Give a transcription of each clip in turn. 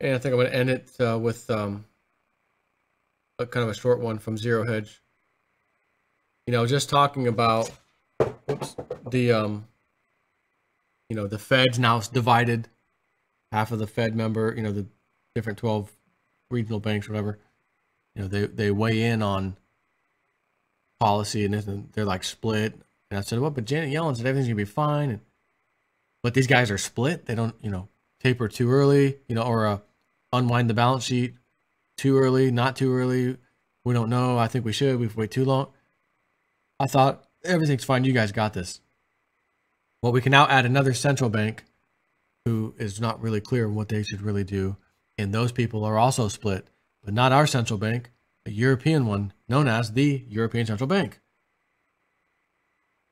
And I think I'm going to end it with a kind of a short one from Zero Hedge. Just talking about the the Fed's now divided. Half of the Fed member, the different 12 regional banks, whatever, they weigh in on policy, and they're like split. And I said, well, but Janet Yellen said everything's gonna be fine. But these guys are split. They don't, taper too early, or unwind the balance sheet too early, not too early. We don't know. I think we should. We've waited too long. I thought everything's fine. You guys got this. Well, we can now add another central bank who is not really clear on what they should really do. And those people are also split, but not our central bank, a European one known as the European Central Bank.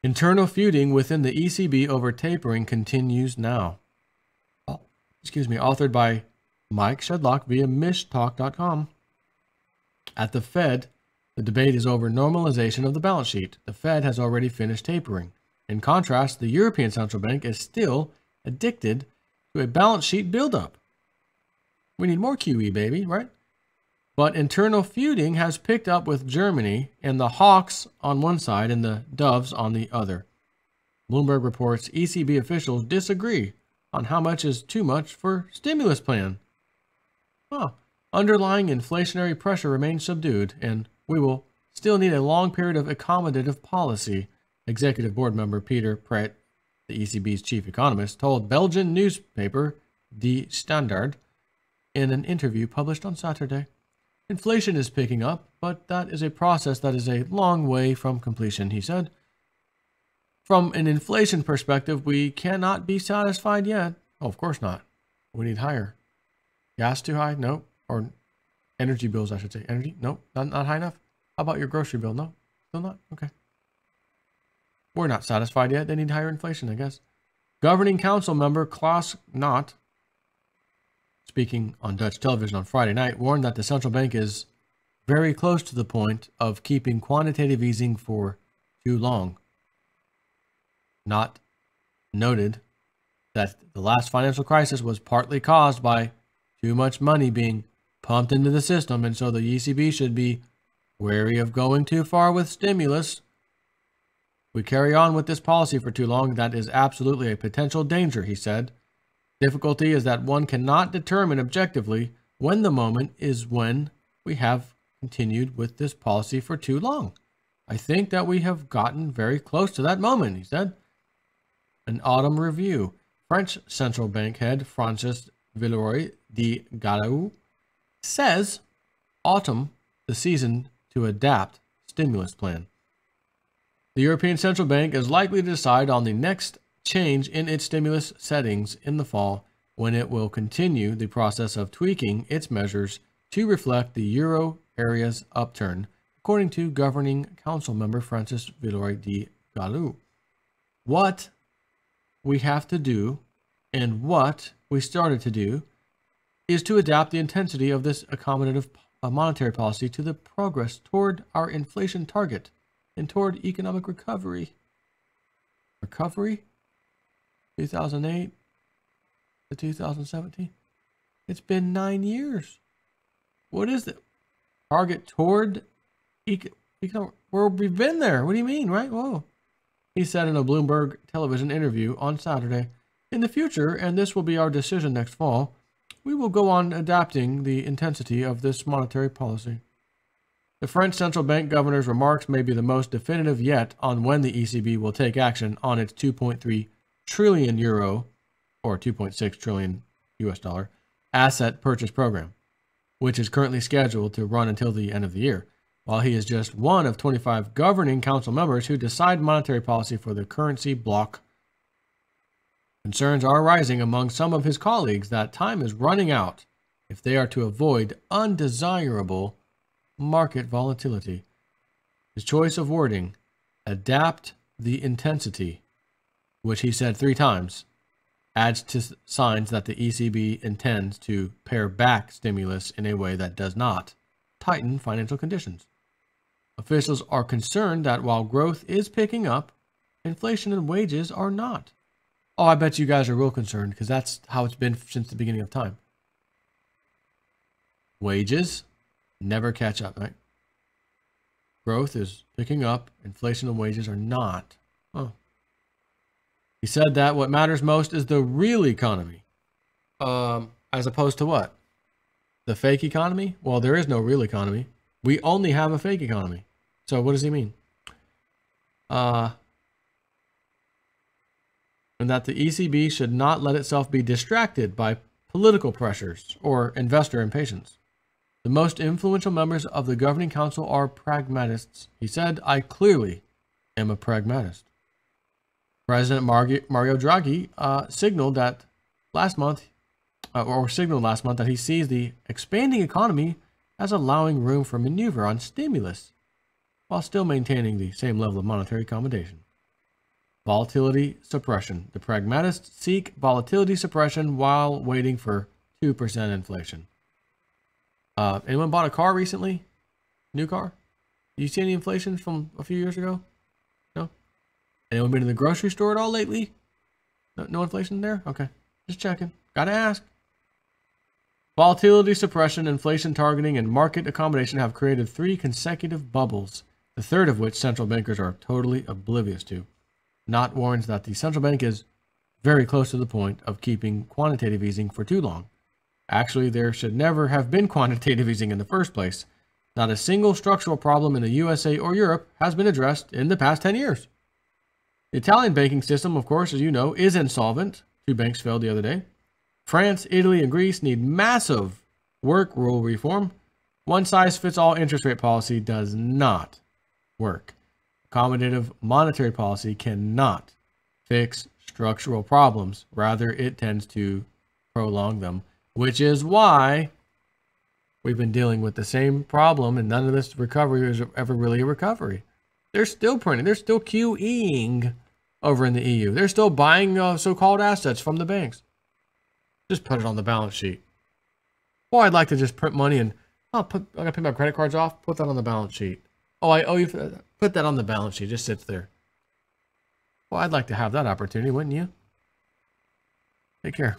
Internal feuding within the ECB over tapering continues now. Authored by Mike Shedlock via mishtalk.com. At the Fed, the debate is over normalization of the balance sheet. The Fed has already finished tapering. In contrast, the European Central Bank is still addicted to a balance sheet buildup. We need more QE, baby, right? But internal feuding has picked up with Germany and the hawks on one side and the doves on the other. Bloomberg reports ECB officials disagree on how much is too much for stimulus plan. Underlying inflationary pressure remains subdued, and we will still need a long period of accommodative policy, Executive Board member Peter Praet, the ECB's chief economist, told Belgian newspaper De Standaard in an interview published on Saturday. Inflation is picking up, but that is a process that is a long way from completion, he said. From an inflation perspective, we cannot be satisfied yet. Oh, of course not. We need higher. Gas too high? No. Or energy bills, I should say. Energy? No, not high enough. How about your grocery bill? No, still not? Okay. We're not satisfied yet. They need higher inflation, I guess. Governing Council member Klaas Knot, speaking on Dutch television on Friday night, warned that the central bank is very close to the point of keeping quantitative easing for too long. Knot noted that the last financial crisis was partly caused by too much money being pumped into the system, and so the ECB should be wary of going too far with stimulus. We carry on with this policy for too long, that is absolutely a potential danger, he said. Difficulty is that one cannot determine objectively when the moment is when we have continued with this policy for too long. I think that we have gotten very close to that moment, he said. An autumn review. French central bank head Francis Villeroy de Gallau says autumn the season to adapt stimulus plan. The European Central Bank is likely to decide on the next change in its stimulus settings in the fall, when it will continue the process of tweaking its measures to reflect the euro area's upturn, according to Governing Council member Francis Villeroy de Gallau. What we have to do, and what we started to do, is to adapt the intensity of this accommodative monetary policy to the progress toward our inflation target and toward economic recovery. Recovery? 2008 to 2017? It's been 9 years. What is the target toward economic? Well, we've been there. What do you mean, right? Whoa. He said in a Bloomberg television interview on Saturday, in the future, and this will be our decision next fall, we will go on adapting the intensity of this monetary policy. The French central bank governor's remarks may be the most definitive yet on when the ECB will take action on its 2.3 trillion euro, or 2.6 trillion US dollar, asset purchase program, which is currently scheduled to run until the end of the year, while he is just one of 25 governing council members who decide monetary policy for the currency bloc. Concerns are rising among some of his colleagues that time is running out if they are to avoid undesirable market volatility. His choice of wording, adapt the intensity, which he said 3 times, adds to signs that the ECB intends to pare back stimulus in a way that does not tighten financial conditions. Officials are concerned that while growth is picking up, inflation and wages are not. Oh, I bet you guys are real concerned because that's how it's been since the beginning of time. Wages never catch up, right? Growth is picking up. Inflation and wages are not. Oh. He said that what matters most is the real economy. As opposed to what? The fake economy? Well, there is no real economy. We only have a fake economy. So what does he mean? And that the ECB should not let itself be distracted by political pressures or investor impatience. The most influential members of the governing council are pragmatists. He said, I clearly am a pragmatist. President Mario Draghi signaled last month that he sees the expanding economy as allowing room for maneuver on stimulus while still maintaining the same level of monetary accommodation. Volatility suppression. The pragmatists seek volatility suppression while waiting for 2% inflation. Anyone bought a car recently? New car? Do you see any inflation from a few years ago? No? Anyone been in the grocery store at all lately? No inflation there? Okay. Just checking. Gotta ask. Volatility suppression, inflation targeting, and market accommodation have created 3 consecutive bubbles, the third of which central bankers are totally oblivious to. Knott warns that the central bank is very close to the point of keeping quantitative easing for too long. Actually, there should never have been quantitative easing in the first place. Not a single structural problem in the USA or Europe has been addressed in the past 10 years. The Italian banking system, of course, as you know, is insolvent. 2 banks failed the other day. France, Italy, and Greece need massive work rule reform. One-size-fits-all interest rate policy does not work. Accommodative monetary policy cannot fix structural problems. Rather, it tends to prolong them, which is why we've been dealing with the same problem, and none of this recovery is ever really a recovery. They're still printing. They're still QEing over in the EU. They're still buying so-called assets from the banks. Just put it on the balance sheet. Or I'd like to just print money and I gotta pay my credit cards off. Put that on the balance sheet. Oh, I owe you for that. Put that on the balance sheet. It just sits there. Well, I'd like to have that opportunity, wouldn't you? Take care.